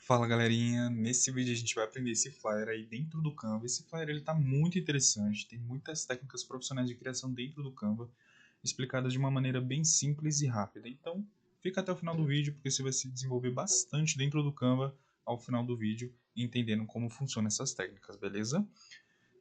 Fala galerinha, nesse vídeo a gente vai aprender esse flyer aí dentro do Canva. Esse flyer ele tá muito interessante, tem muitas técnicas profissionais de criação dentro do Canva, explicadas de uma maneira bem simples e rápida. Então fica até o final do vídeo porque você vai se desenvolver bastante dentro do Canva ao final do vídeo, entendendo como funcionam essas técnicas, beleza?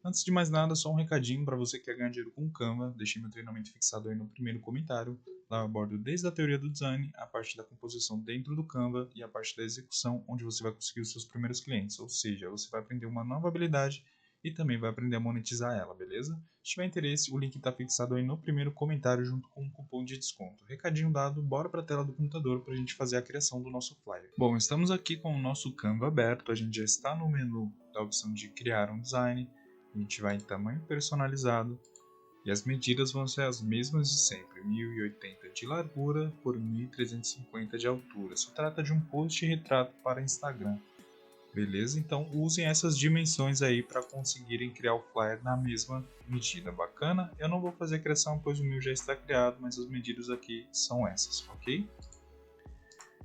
Antes de mais nada, só um recadinho para você que quer ganhar dinheiro com o Canva. Deixei meu treinamento fixado aí no primeiro comentário. Lá eu abordo desde a teoria do design, a parte da composição dentro do Canva e a parte da execução, onde você vai conseguir os seus primeiros clientes. Ou seja, você vai aprender uma nova habilidade e também vai aprender a monetizar ela, beleza? Se tiver interesse, o link está fixado aí no primeiro comentário junto com um cupom de desconto. Recadinho dado, bora para a tela do computador para a gente fazer a criação do nosso flyer. Bom, estamos aqui com o nosso Canva aberto, a gente já está no menu da opção de criar um design. A gente vai em tamanho personalizado e as medidas vão ser as mesmas de sempre, 1080 de largura por 1350 de altura. Se trata de um post retrato para Instagram, beleza? Então usem essas dimensões aí para conseguirem criar o flyer na mesma medida, bacana? Eu não vou fazer a criação pois o meu já está criado, mas as medidas aqui são essas, ok?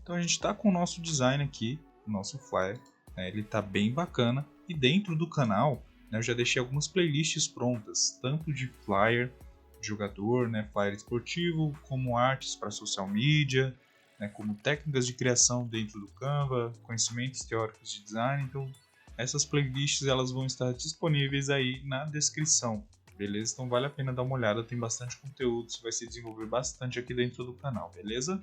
Então a gente está com o nosso design aqui, o nosso flyer, né? Ele está bem bacana e dentro do canal eu já deixei algumas playlists prontas, tanto de flyer, de jogador, né, flyer esportivo, como artes para social media, né, como técnicas de criação dentro do Canva, conhecimentos teóricos de design. Então, essas playlists elas vão estar disponíveis aí na descrição, beleza? Então vale a pena dar uma olhada, tem bastante conteúdo, você vai se desenvolver bastante aqui dentro do canal, beleza?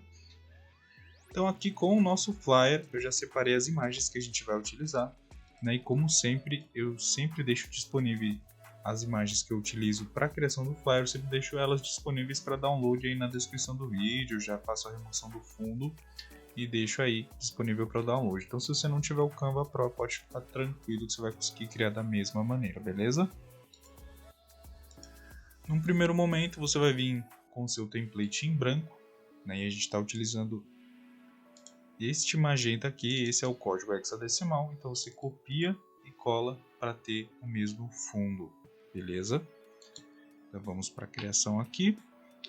Então aqui com o nosso flyer, eu já separei as imagens que a gente vai utilizar. E como sempre, eu sempre deixo disponível as imagens que eu utilizo para a criação do flyer, eu sempre deixo elas disponíveis para download aí na descrição do vídeo, já faço a remoção do fundo e deixo aí disponível para download. Então se você não tiver o Canva Pro, pode ficar tranquilo que você vai conseguir criar da mesma maneira, beleza? Num primeiro momento você vai vir com o seu template em branco, né, e a gente está utilizando este magenta aqui, esse é o código hexadecimal, então você copia e cola para ter o mesmo fundo, beleza? Então vamos para a criação aqui,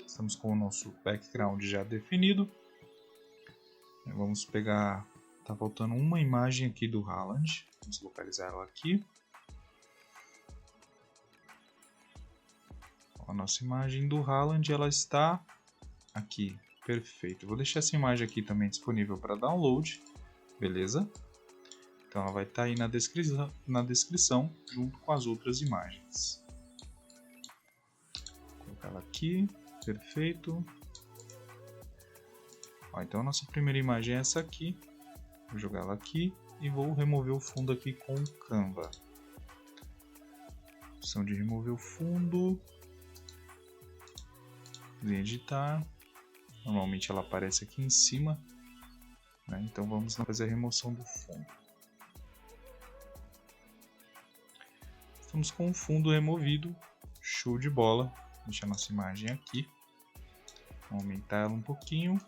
estamos com o nosso background já definido. Vamos pegar, tá faltando uma imagem aqui do Haaland, vamos localizar ela aqui. A nossa imagem do Haaland ela está aqui. Perfeito, vou deixar essa imagem aqui também disponível para download, beleza? Então ela vai estar aí na descrição junto com as outras imagens. Vou colocar ela aqui, perfeito. Ó, então a nossa primeira imagem é essa aqui, vou jogar ela aqui e vou remover o fundo aqui com o Canva. Opção de remover o fundo, em editar. Normalmente ela aparece aqui em cima, né? Então vamos fazer a remoção do fundo. Estamos com o fundo removido, show de bola. Vou deixar nossa imagem aqui, vou aumentar ela um pouquinho.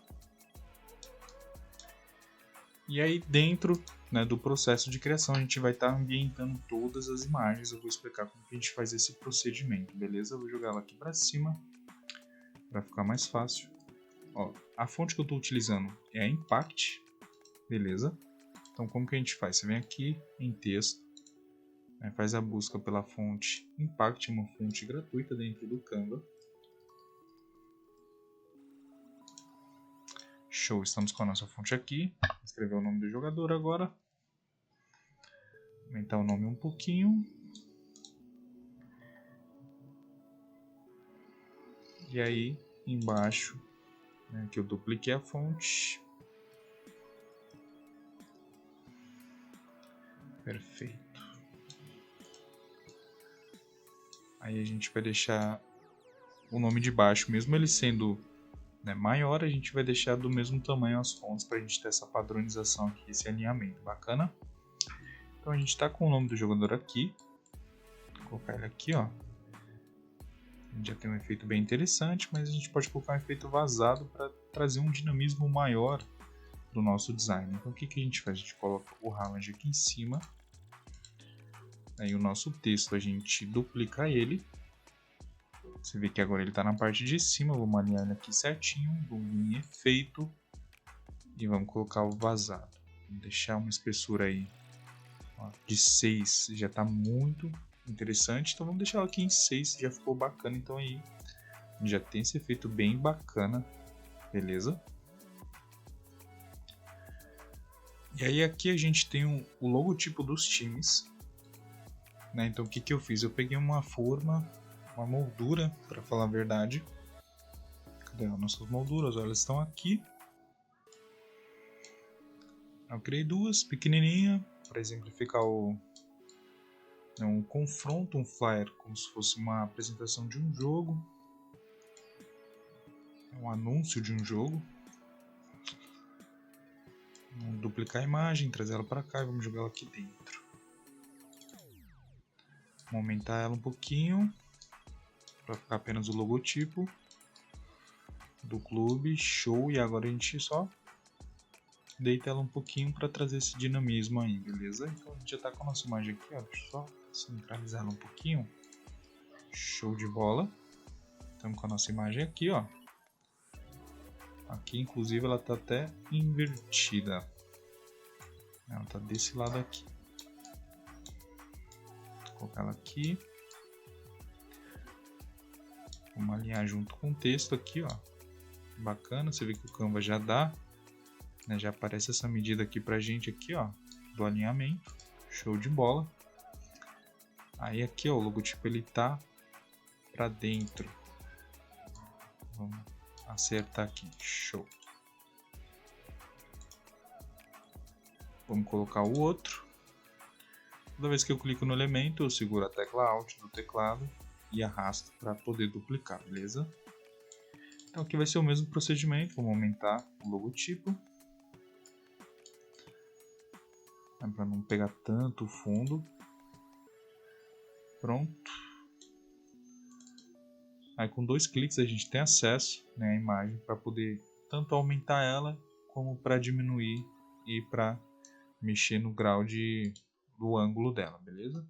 E aí dentro, né, do processo de criação a gente vai estar ambientando todas as imagens. Eu vou explicar como que a gente faz esse procedimento, beleza? Eu vou jogar ela aqui para cima, para ficar mais fácil. Ó, a fonte que eu estou utilizando é a Impact, beleza? Então como que a gente faz? Você vem aqui em texto, né, faz a busca pela fonte Impact, uma fonte gratuita dentro do Canva. Show, estamos com a nossa fonte aqui. Vou escrever o nome do jogador agora. Aumentar o nome um pouquinho. E aí embaixo, né, que eu dupliquei a fonte. Perfeito. Aí a gente vai deixar o nome de baixo, mesmo ele sendo, né, maior, a gente vai deixar do mesmo tamanho as fontes para a gente ter essa padronização aqui, esse alinhamento bacana. Então a gente está com o nome do jogador aqui. Vou colocar ele aqui, ó. A gente já tem um efeito bem interessante, mas a gente pode colocar um efeito vazado para trazer um dinamismo maior do nosso design. Então o que a gente faz? A gente coloca o Haaland aqui em cima. Aí o nosso texto a gente duplica ele. Você vê que agora ele está na parte de cima. Vamos alinhar ele aqui certinho. Vamos em efeito. E vamos colocar o vazado. Vamos deixar uma espessura aí, ó, de 6, já está muito interessante. Então vamos deixar ela aqui em 6, já ficou bacana. Então aí já tem esse efeito bem bacana, beleza? E aí aqui a gente tem o logotipo dos times, né? Então o que que eu fiz? Eu peguei uma forma, uma moldura, para falar a verdade. Cadê as nossas molduras? Olha, elas estão aqui. Eu criei duas pequenininhas para exemplificar um confronto, um flyer, como se fosse uma apresentação de um jogo, um anúncio de um jogo. Vamos duplicar a imagem, trazer ela para cá e vamos jogar ela aqui dentro. Vamos aumentar ela um pouquinho para ficar apenas o logotipo do clube. Show! E agora a gente só deita ela um pouquinho para trazer esse dinamismo aí, beleza? Então a gente já está com a nossa imagem aqui, ó. Deixa eu só centralizar ela um pouquinho. Show de bola! Estamos com a nossa imagem aqui, ó. Aqui, inclusive, ela está até invertida. Ela está desse lado aqui. Vou colocar ela aqui. Vamos alinhar junto com o texto aqui, ó. Bacana, você vê que o Canva já dá, né? Já aparece essa medida aqui pra gente aqui, ó, do alinhamento. Show de bola. Aí aqui, ó, o logotipo ele tá pra dentro. Vamos acertar aqui, show. Vamos colocar o outro. Toda vez que eu clico no elemento, eu seguro a tecla Alt do teclado e arrasto para poder duplicar, beleza? Então aqui vai ser o mesmo procedimento. Vamos aumentar o logotipo, para não pegar tanto o fundo. Pronto. Aí com 2 cliques a gente tem acesso, né, à imagem para poder tanto aumentar ela como para diminuir e para mexer no grau do ângulo dela, beleza?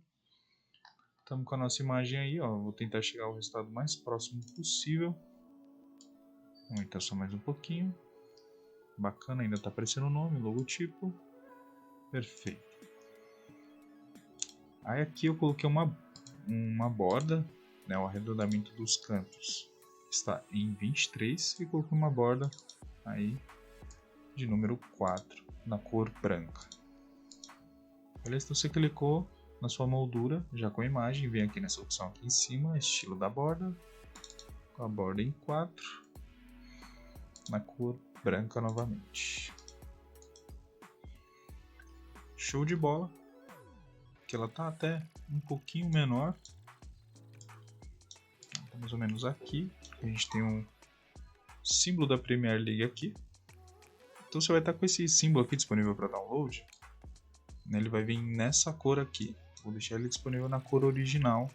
Estamos com a nossa imagem aí, ó. Vou tentar chegar ao resultado mais próximo possível. Vamos aumentar só mais um pouquinho. Bacana, ainda está aparecendo o nome, logotipo. Perfeito. Aí aqui eu coloquei uma borda, né, o arredondamento dos cantos está em 23 e coloquei uma borda aí de número 4 na cor branca. Beleza? Então você clicou na sua moldura já com a imagem, vem aqui nessa opção aqui em cima, estilo da borda, com a borda em 4 na cor branca novamente. Show de bola, que ela tá até um pouquinho menor. Mais ou menos aqui, a gente tem um símbolo da Premier League aqui. Então você vai estar com esse símbolo aqui disponível para download. Ele vai vir nessa cor aqui. Vou deixar ele disponível na cor original,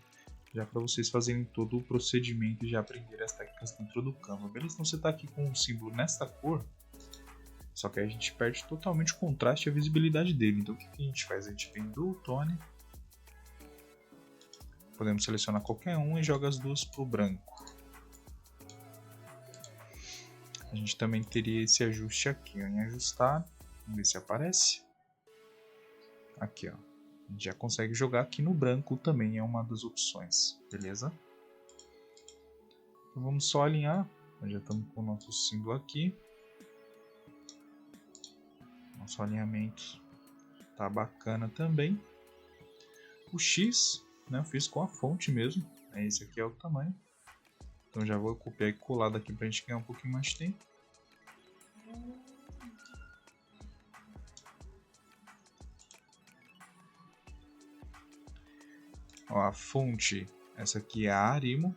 já para vocês fazerem todo o procedimento e já aprenderem as técnicas dentro do Canva. Beleza? Então você está aqui com o símbolo nesta cor, só que a gente perde totalmente o contraste e a visibilidade dele. Então o que a gente faz? A gente vem do Tone. Podemos selecionar qualquer um e joga as duas para o branco. A gente também teria esse ajuste aqui, ó, em ajustar. Vamos ver se aparece. Aqui, ó. A gente já consegue jogar aqui no branco também, é uma das opções, beleza? Então vamos só alinhar. Nós já estamos com o nosso símbolo aqui. Nosso alinhamento tá bacana também. O X, né, eu fiz com a fonte mesmo. Esse aqui é o tamanho. Então já vou copiar e colar daqui pra gente ganhar um pouquinho mais de tempo. Ó, a fonte, essa aqui é a Arimo,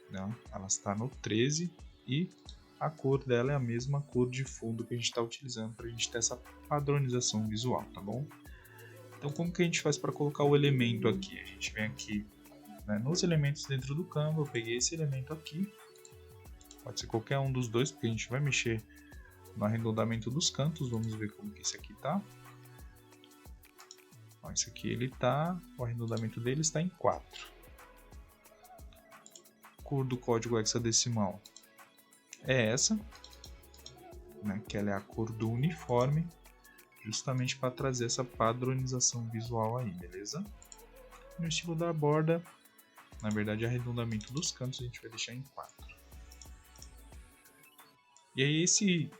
né? Ela está no 13 e a cor dela é a mesma cor de fundo que a gente está utilizando para a gente ter essa padronização visual, tá bom? Então como que a gente faz para colocar o elemento aqui? A gente vem aqui, né, nos elementos dentro do Canva, eu peguei esse elemento aqui, pode ser qualquer um dos dois, porque a gente vai mexer no arredondamento dos cantos. Vamos ver como que esse aqui tá. Ó, esse aqui ele tá, o arredondamento dele está em 4. Cor do código hexadecimal é essa, né, que ela é a cor do uniforme, justamente para trazer essa padronização visual aí, beleza? No estilo da borda, na verdade arredondamento dos cantos a gente vai deixar em 4. E aí esse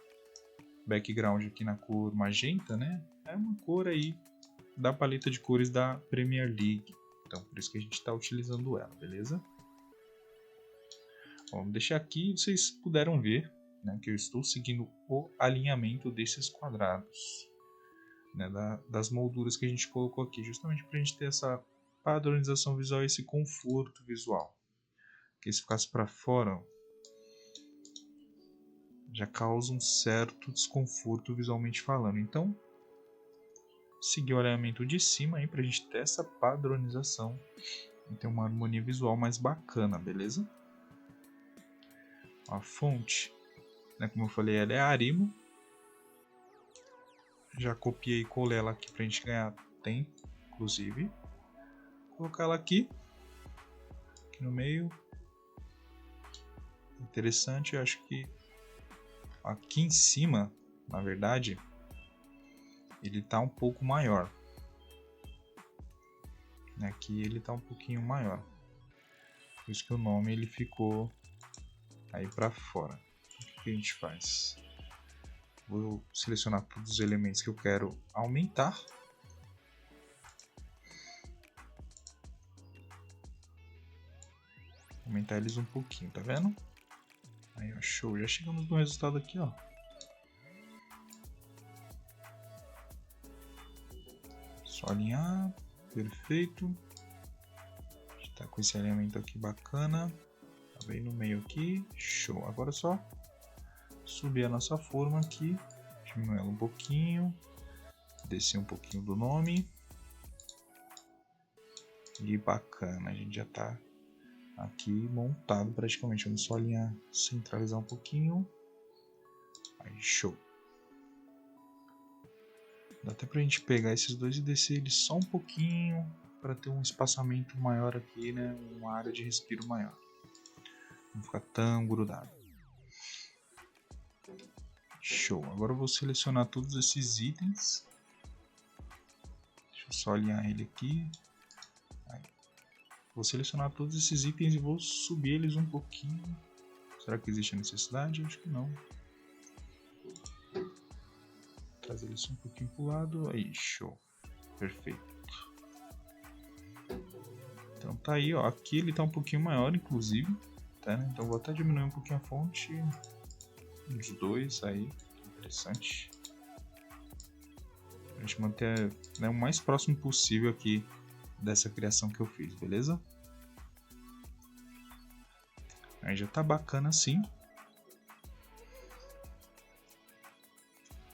background aqui na cor magenta, né, é uma cor aí da paleta de cores da Premier League, então por isso que a gente está utilizando ela, beleza? Bom, vamos deixar aqui, vocês puderam ver, né, que eu estou seguindo o alinhamento desses quadrados, né, das molduras que a gente colocou aqui, justamente para a gente ter essa padronização visual e esse conforto visual. Porque se ficasse para fora, já causa um certo desconforto visualmente falando. Então, seguir o alinhamento de cima aí para a gente ter essa padronização e ter uma harmonia visual mais bacana, beleza? A fonte, né, como eu falei, ela é Arimo. Já copiei e colei ela aqui pra gente ganhar tempo, inclusive. Vou colocar ela aqui no meio. Interessante, eu acho que aqui em cima, na verdade, ele tá um pouco maior. Aqui ele tá um pouquinho maior. Por isso que o nome ele ficou aí para fora. O que a gente faz? Vou selecionar todos os elementos que eu quero aumentar. Aumentar eles um pouquinho, tá vendo? Aí, ó, show. Já chegamos no resultado aqui, ó. Só alinhar. Perfeito. A gente tá com esse alinhamento aqui bacana. Tá bem no meio aqui. Show. Agora é só subir a nossa forma aqui. Diminuir ela um pouquinho. Descer um pouquinho do nome. E bacana. A gente já tá aqui montado praticamente. Vamos só alinhar, centralizar um pouquinho. Aí, show. Dá até pra gente pegar esses dois e descer eles só um pouquinho para ter um espaçamento maior aqui, né? Uma área de respiro maior. Não ficar tão grudado. Show. Agora eu vou selecionar todos esses itens. Deixa eu só alinhar ele aqui. Aí. Vou selecionar todos esses itens e vou subir eles um pouquinho. Será que existe a necessidade? Acho que não. Trazer eles um pouquinho pro lado. Aí, show. Perfeito. Então tá aí, ó. Aqui ele tá um pouquinho maior, inclusive. Tá, né? Então vou até diminuir um pouquinho a fonte. Uns dois aí. Interessante. A gente manter, né, o mais próximo possível aqui dessa criação que eu fiz, beleza? Aí já tá bacana assim.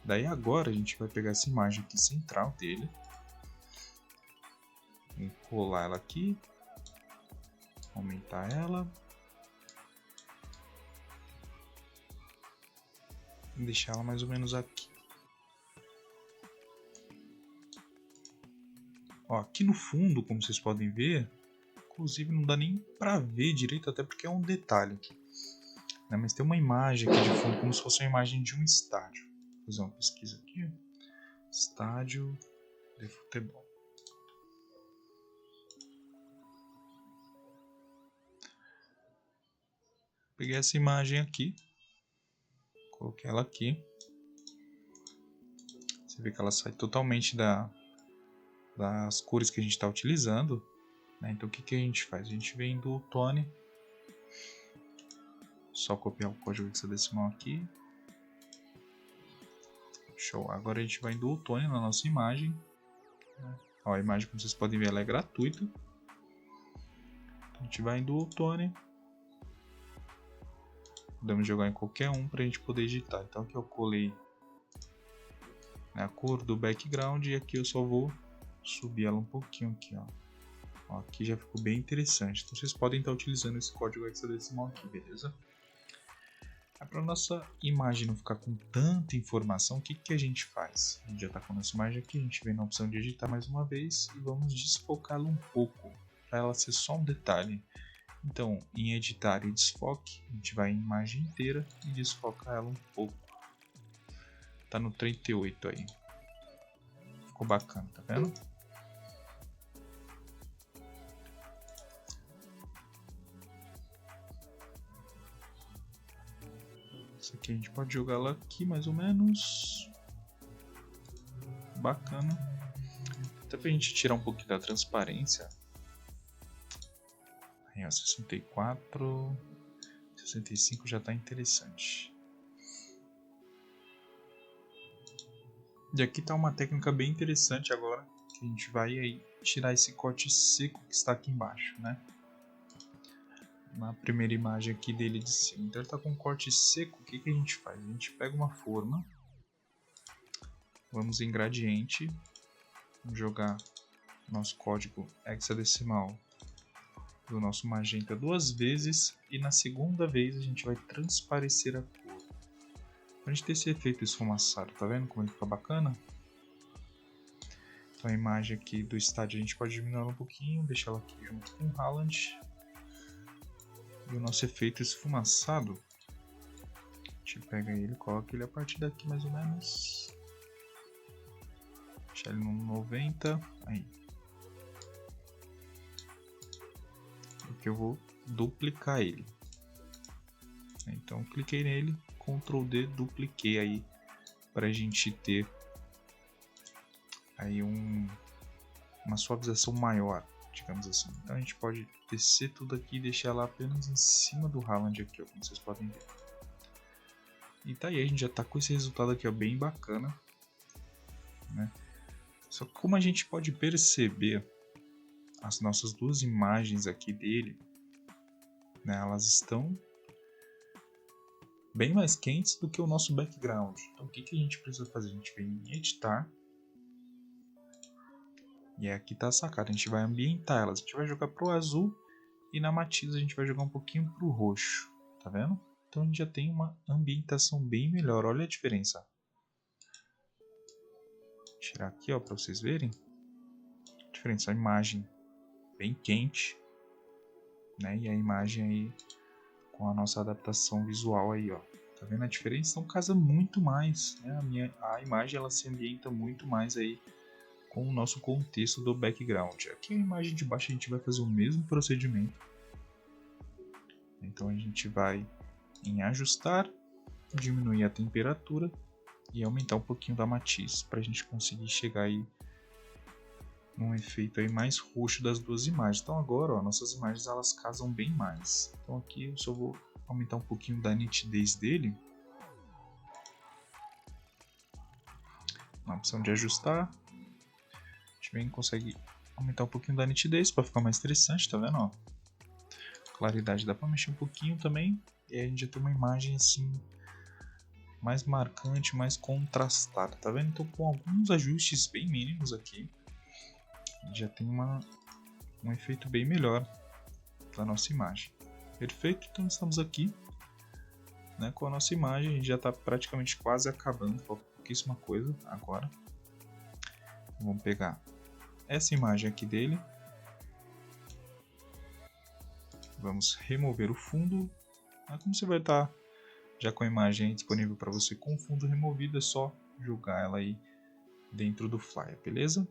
Daí agora a gente vai pegar essa imagem aqui central dele. Vou colar ela aqui. Aumentar ela. E deixar ela mais ou menos aqui. Ó, aqui no fundo, como vocês podem ver, inclusive não dá nem pra ver direito, até porque é um detalhe. Né? Mas tem uma imagem aqui de fundo, como se fosse uma imagem de um estádio. Vou fazer uma pesquisa aqui. Estádio de futebol. Peguei essa imagem aqui. Coloquei ela aqui. Você vê que ela sai totalmente das cores que a gente está utilizando. Né? Então o que a gente faz? A gente vem do Tone. Só copiar o código hexadecimal aqui. Show. Agora a gente vai em Dual Tone na nossa imagem. Ó, a imagem, como vocês podem ver, ela é gratuita. Então, a gente vai em Dual Tone. Podemos jogar em qualquer um para a gente poder editar. Então aqui eu colei a cor do background e aqui eu só vou subir ela um pouquinho aqui, ó. Ó, aqui já ficou bem interessante. Então vocês podem estar utilizando esse código hexadecimal aqui, beleza? Para nossa imagem não ficar com tanta informação, o que a gente faz? A gente já está com a nossa imagem aqui, a gente vem na opção de editar mais uma vez e vamos desfocá-la um pouco, para ela ser só um detalhe. Então, em editar e desfoque, a gente vai em imagem inteira e desfoca ela um pouco. Tá no 38 aí. Ficou bacana, tá vendo? Isso aqui a gente pode jogar lá aqui mais ou menos. Bacana. Até pra gente tirar um pouquinho da transparência. Aí ó, 64, 65 já tá interessante. E aqui tá uma técnica bem interessante agora, que a gente vai aí tirar esse corte seco que está aqui embaixo, né? Na primeira imagem aqui dele de cima. Então ele tá com um corte seco, o que a gente faz? A gente pega uma forma, vamos em gradiente, vamos jogar nosso código hexadecimal do nosso magenta 2 vezes e na segunda vez a gente vai transparecer a cor. Pra gente ter esse efeito esfumaçado, tá vendo como ele fica bacana? Então a imagem aqui do estádio a gente pode diminuir um pouquinho, deixar ela aqui junto com o Haaland. E o nosso efeito esfumaçado, a gente pega ele, coloca ele a partir daqui mais ou menos. Deixar ele no 90, aí. Aqui eu vou duplicar ele. Então cliquei nele, Ctrl D, dupliquei aí para a gente ter aí uma suavização maior, digamos assim. Então a gente pode descer tudo aqui e deixar ela apenas em cima do Haaland aqui, ó, como vocês podem ver. E tá aí, a gente já tá com esse resultado aqui, ó, bem bacana, né? Só que como a gente pode perceber, as nossas duas imagens aqui dele, né, elas estão bem mais quentes do que o nosso background. Então o que a gente precisa fazer? A gente vem em editar. E aqui tá a sacada, a gente vai ambientar elas. A gente vai jogar pro azul e na matiz a gente vai jogar um pouquinho pro roxo. Tá vendo? Então a gente já tem uma ambientação bem melhor. Olha a diferença. Vou tirar aqui, ó, para vocês verem. A diferença, a imagem bem quente, né? E a imagem aí com a nossa adaptação visual aí, ó. Tá vendo a diferença? Então casa muito mais, né? A imagem ela se ambienta muito mais aí com o nosso contexto do background. Aqui a imagem de baixo a gente vai fazer o mesmo procedimento. Então a gente vai em ajustar, diminuir a temperatura e aumentar um pouquinho da matiz para a gente conseguir chegar aí num efeito aí mais roxo das duas imagens. Então agora, ó, nossas imagens elas casam bem mais. Então aqui eu só vou aumentar um pouquinho da nitidez dele. Na opção de ajustar, a gente vem e consegue aumentar um pouquinho da nitidez para ficar mais interessante, tá vendo? Ó? Claridade dá para mexer um pouquinho também. E aí a gente já tem uma imagem assim mais marcante, mais contrastada, tá vendo? Então com alguns ajustes bem mínimos aqui, já tem um efeito bem melhor da nossa imagem. Perfeito? Então estamos aqui, né, com a nossa imagem, a gente já está praticamente quase acabando, falta pouquíssima coisa agora. Vamos pegar essa imagem aqui dele, vamos remover o fundo. Como você vai estar já com a imagem disponível para você com o fundo removido, é só jogar ela aí dentro do Flyer, beleza?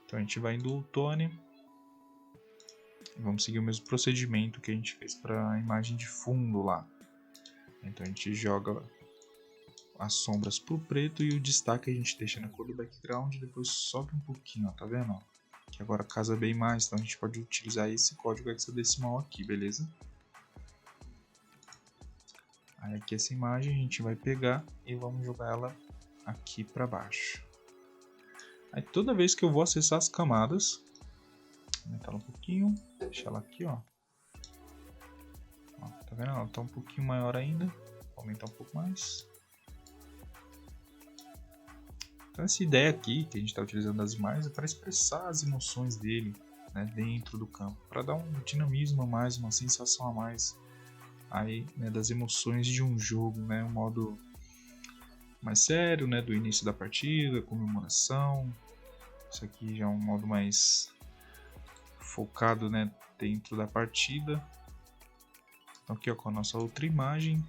Então a gente vai em Dual Tone, vamos seguir o mesmo procedimento que a gente fez para a imagem de fundo lá. Então a gente joga as sombras para o preto e o destaque a gente deixa na cor do background e depois sobe um pouquinho, ó, tá vendo? Que agora casa bem mais, então a gente pode utilizar esse código hexadecimal aqui, beleza? Aí aqui essa imagem a gente vai pegar e vamos jogar ela aqui para baixo. Aí toda vez que eu vou acessar as camadas, aumentar ela um pouquinho, deixar ela aqui, ó. Tá vendo? Ela tá um pouquinho maior ainda, vou aumentar um pouco mais. Então essa ideia aqui que a gente está utilizando das imagens é para expressar as emoções dele, né, dentro do campo, para dar um dinamismo a mais, uma sensação a mais aí, né, das emoções de um jogo, né, um modo mais sério, né, do início da partida, comemoração. Isso aqui já é um modo mais focado, né, dentro da partida. Então aqui, ó, com a nossa outra imagem,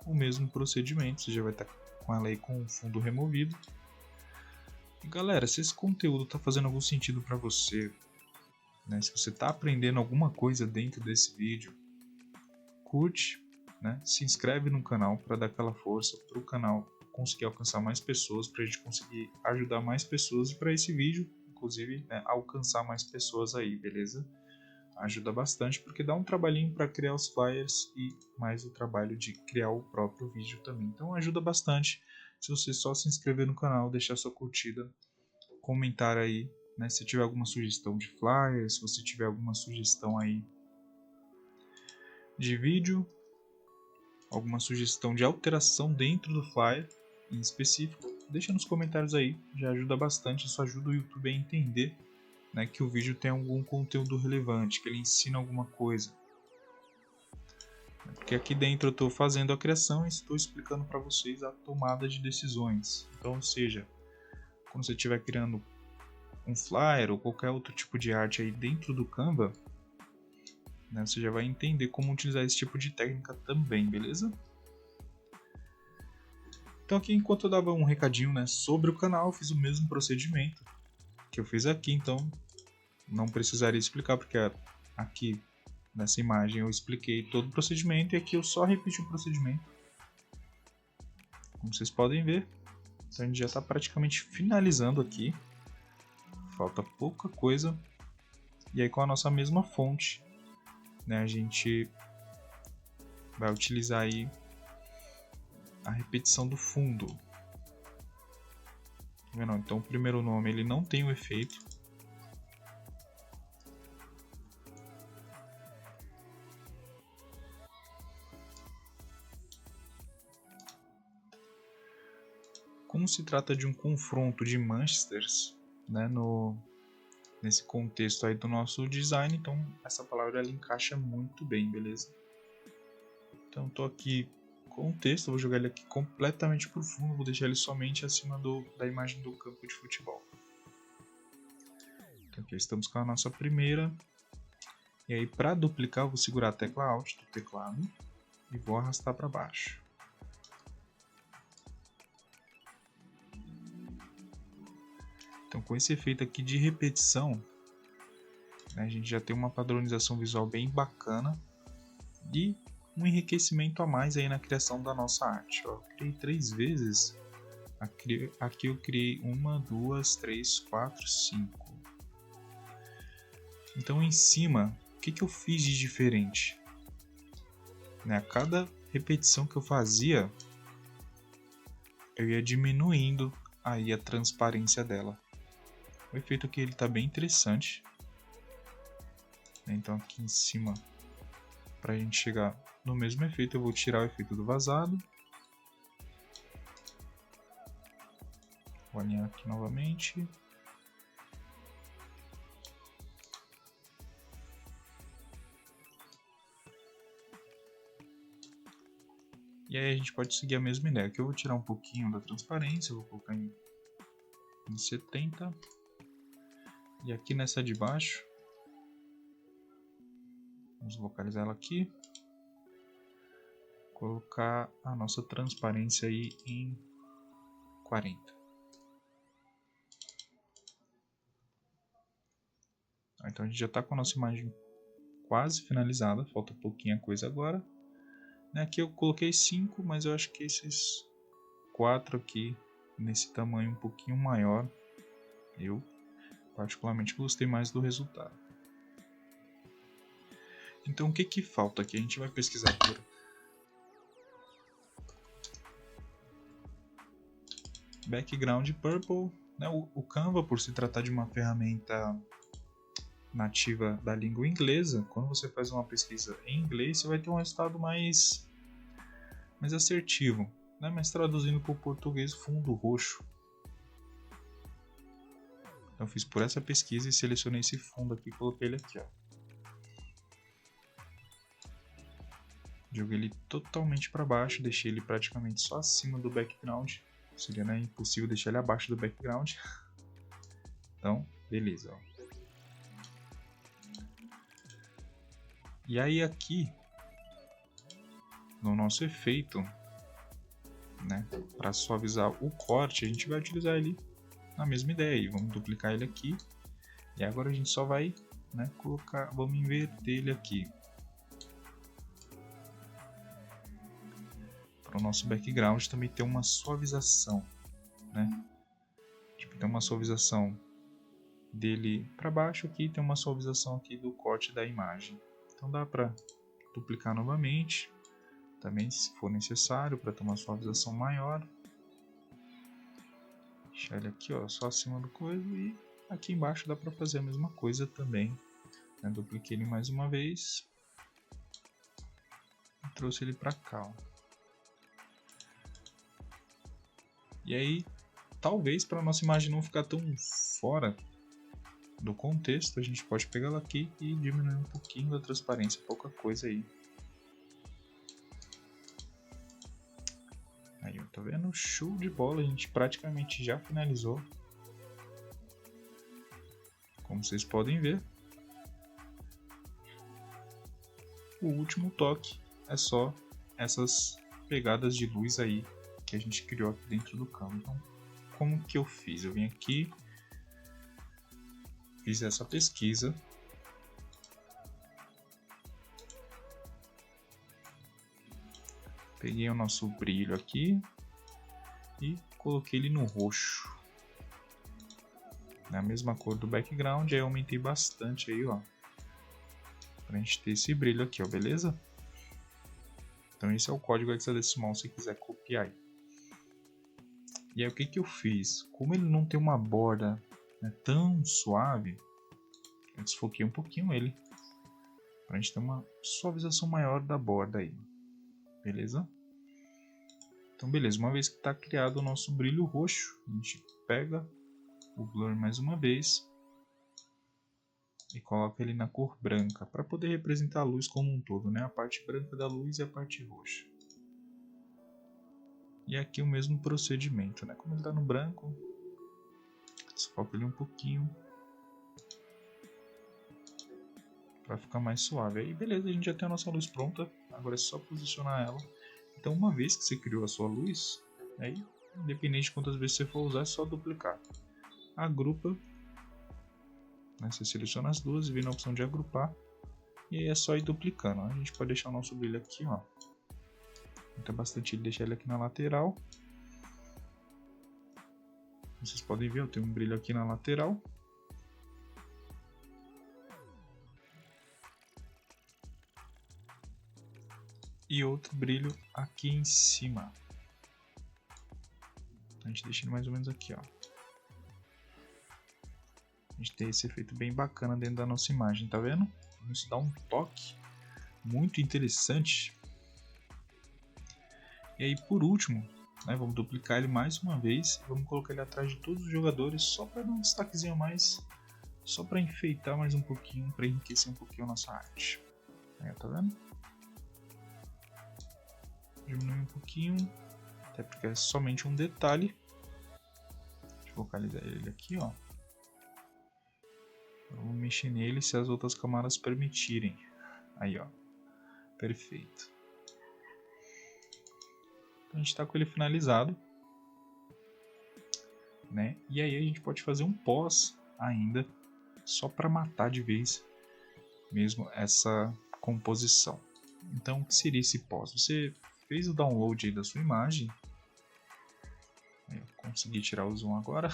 o mesmo procedimento, você já vai estar com ela aí com o fundo removido. E galera, se esse conteúdo está fazendo algum sentido para você, né, se você está aprendendo alguma coisa dentro desse vídeo, curte, né, se inscreve no canal para dar aquela força para o canal conseguir alcançar mais pessoas, para a gente conseguir ajudar mais pessoas e para esse vídeo, inclusive, né, alcançar mais pessoas aí, beleza? Ajuda bastante porque dá um trabalhinho para criar os flyers e mais o trabalho de criar o próprio vídeo também. Então ajuda bastante se você só se inscrever no canal, deixar sua curtida, comentar aí, né, se tiver alguma sugestão de flyer, se você tiver alguma sugestão aí de vídeo, alguma sugestão de alteração dentro do flyer em específico, deixa nos comentários aí, já ajuda bastante, isso ajuda o YouTube a entender, né, que o vídeo tem algum conteúdo relevante, que ele ensina alguma coisa. Porque aqui dentro eu estou fazendo a criação e estou explicando para vocês a tomada de decisões. Então, ou seja, quando você estiver criando um flyer ou qualquer outro tipo de arte aí dentro do Canva, né, você já vai entender como utilizar esse tipo de técnica também, beleza? Então aqui, enquanto eu dava um recadinho, né, sobre o canal, eu fiz o mesmo procedimento que eu fiz aqui, então não precisaria explicar, porque aqui nessa imagem eu expliquei todo o procedimento e aqui eu só repeti o procedimento. Como vocês podem ver, então a gente já está praticamente finalizando aqui, falta pouca coisa, e aí com a nossa mesma fonte, né, a gente vai utilizar aí a repetição do fundo. Tá vendo? Então o primeiro nome ele não tem o efeito. Como se trata de um confronto de Manchesters, né, nesse contexto aí do nosso design, então essa palavra ela encaixa muito bem, beleza? Então estou aqui com o texto, vou jogar ele aqui completamente por fundo, vou deixar ele somente acima da imagem do campo de futebol. Então aqui estamos com a nossa primeira, e aí para duplicar eu vou segurar a tecla Alt do teclado e vou arrastar para baixo. Então com esse efeito aqui de repetição, né, a gente já tem uma padronização visual bem bacana e um enriquecimento a mais aí na criação da nossa arte. Ó, eu criei 3 vezes, aqui eu criei 1, 2, 3, 4, 5. Então em cima, o que eu fiz de diferente? Né, a cada repetição que eu fazia, eu ia diminuindo aí a transparência dela. O efeito aqui ele está bem interessante. Então aqui em cima, para a gente chegar no mesmo efeito, eu vou tirar o efeito do vazado. Vou alinhar aqui novamente. E aí a gente pode seguir a mesma ideia. Aqui eu vou tirar um pouquinho da transparência, vou colocar em 70. E aqui nessa de baixo, vamos localizar ela aqui. Colocar a nossa transparência aí em 40. Então a gente já está com a nossa imagem quase finalizada, falta pouquinha coisa agora. Aqui eu coloquei 5, mas eu acho que esses 4 aqui, nesse tamanho um pouquinho maior, eu particularmente gostei mais do resultado. Então o que falta aqui? A gente vai pesquisar por background purple, né? O Canva, por se tratar de uma ferramenta nativa da língua inglesa, quando você faz uma pesquisa em inglês, você vai ter um resultado mais assertivo, né? Mas traduzindo para o português, fundo roxo. Então eu fiz por essa pesquisa e selecionei esse fundo aqui e coloquei ele aqui, ó. Joguei ele totalmente para baixo, deixei ele praticamente só acima do background. Seria, né, impossível deixar ele abaixo do background. Então, beleza, ó. E aí aqui, no nosso efeito, né, para suavizar o corte, a gente vai utilizar ele, na mesma ideia aí. Vamos duplicar ele aqui. E agora a gente só vai, né, colocar, vamos inverter ele aqui. Para o nosso background também ter uma suavização, né? Tipo, tem uma suavização dele para baixo aqui, tem uma suavização aqui do corte da imagem. Então dá para duplicar novamente, também se for necessário, para ter uma suavização maior. Deixar ele aqui, ó, só acima do coisa, e aqui embaixo dá para fazer a mesma coisa também. Eu dupliquei ele mais uma vez e trouxe ele para cá, ó. E aí, talvez para nossa imagem não ficar tão fora do contexto, a gente pode pegar ela aqui e diminuir um pouquinho da transparência, pouca coisa aí. Aí, ó, tá vendo? Show de bola, a gente praticamente já finalizou. Como vocês podem ver, o último toque é só essas pegadas de luz aí que a gente criou aqui dentro do Canva. Então, como que eu fiz? Eu vim aqui, fiz essa pesquisa, peguei o nosso brilho aqui e coloquei ele no roxo, na mesma cor do background. Aí eu aumentei bastante aí, ó, pra gente ter esse brilho aqui, ó, beleza? Então esse é o código hexadecimal se quiser copiar aí. E aí o que que eu fiz? Como ele não tem uma borda, né, tão suave, eu desfoquei um pouquinho ele, pra gente ter uma suavização maior da borda aí, beleza? Então beleza, uma vez que está criado o nosso brilho roxo, a gente pega o blur mais uma vez e coloca ele na cor branca, para poder representar a luz como um todo, né? A parte branca da luz e a parte roxa. E aqui o mesmo procedimento, né? Como ele está no branco, desfoca ele um pouquinho para ficar mais suave. Aí beleza, a gente já tem a nossa luz pronta, agora é só posicionar ela. Então uma vez que você criou a sua luz, aí, independente de quantas vezes você for usar, é só duplicar. Agrupa, né? Você seleciona as duas e vem na opção de agrupar, e aí é só ir duplicando. A gente pode deixar o nosso brilho aqui, ó. Então bastante deixar ele aqui na lateral. Vocês podem ver, eu tenho um brilho aqui na lateral. E outro brilho aqui em cima. A gente deixa ele mais ou menos aqui, ó. A gente tem esse efeito bem bacana dentro da nossa imagem, tá vendo? Isso dá um toque muito interessante. E aí por último, né, vamos duplicar ele mais uma vez. Vamos colocar ele atrás de todos os jogadores, só para dar um destaquezinho a mais. Só para enfeitar mais um pouquinho, para enriquecer um pouquinho a nossa arte. Aí, tá vendo? Diminuir um pouquinho, até porque é somente um detalhe. Deixa eu localizar ele aqui, ó. Vamos mexer nele se as outras camadas permitirem. Aí, ó. Perfeito. Então, a gente está com ele finalizado, né? E aí a gente pode fazer um pós ainda, só para matar de vez mesmo essa composição. Então, o que seria esse pós? Você fez o download aí da sua imagem. Eu consegui tirar o zoom agora.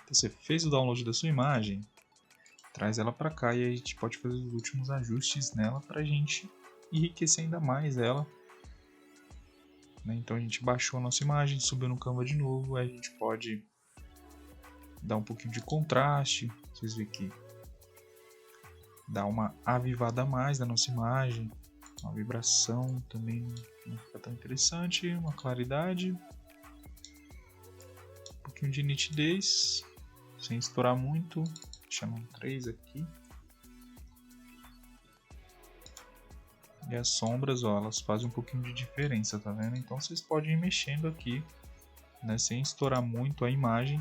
Então, você fez o download da sua imagem, traz ela para cá e a gente pode fazer os últimos ajustes nela para a gente enriquecer ainda mais ela. Então a gente baixou a nossa imagem, subiu no Canva de novo, aí a gente pode dar um pouquinho de contraste, vocês veem que dá uma avivada a mais na nossa imagem, uma vibração também não fica tão interessante, uma claridade, um pouquinho de nitidez, sem estourar muito, deixando um 3 aqui. E as sombras, ó, elas fazem um pouquinho de diferença, tá vendo? Então vocês podem ir mexendo aqui, né, sem estourar muito a imagem.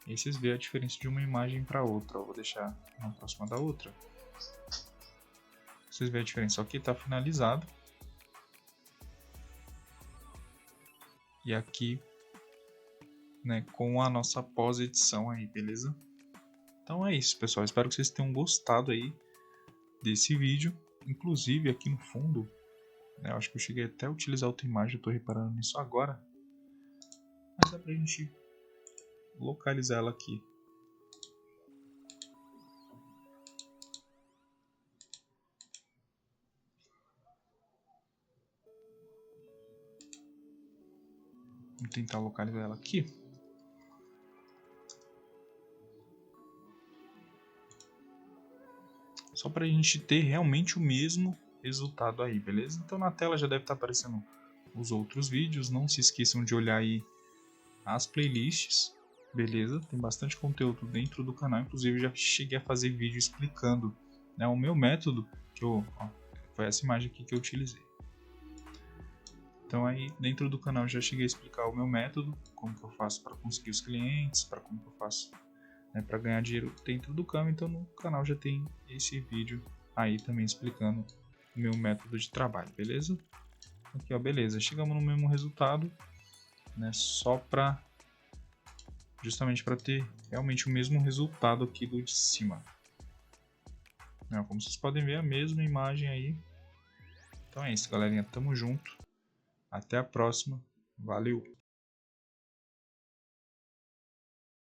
E vocês veem a diferença de uma imagem para outra. Eu vou deixar uma próxima da outra. Vocês veem a diferença. Aqui está finalizado. E aqui né, com a nossa pós-edição aí, beleza? Então é isso, pessoal. Espero que vocês tenham gostado aí desse vídeo. Inclusive aqui no fundo, né, eu acho que eu cheguei até a utilizar outra imagem, eu tô reparando nisso agora. Mas dá pra gente localizar ela aqui. Vamos tentar localizar ela aqui. Só para a gente ter realmente o mesmo resultado aí, beleza? Então na tela já deve estar aparecendo os outros vídeos. Não se esqueçam de olhar aí as playlists, beleza? Tem bastante conteúdo dentro do canal. Inclusive já cheguei a fazer vídeo explicando, né, o meu método, que foi essa imagem aqui que eu utilizei. Então aí dentro do canal já cheguei a explicar o meu método, como que eu faço para conseguir os clientes, para como que eu faço, né, para ganhar dinheiro dentro do Canva. Então no canal já tem esse vídeo aí também explicando o meu método de trabalho, beleza? Aqui ó, beleza, chegamos no mesmo resultado, né, só para justamente para ter realmente o mesmo resultado aqui do de cima. Como vocês podem ver, a mesma imagem aí. Então é isso, galerinha, tamo junto, até a próxima, valeu!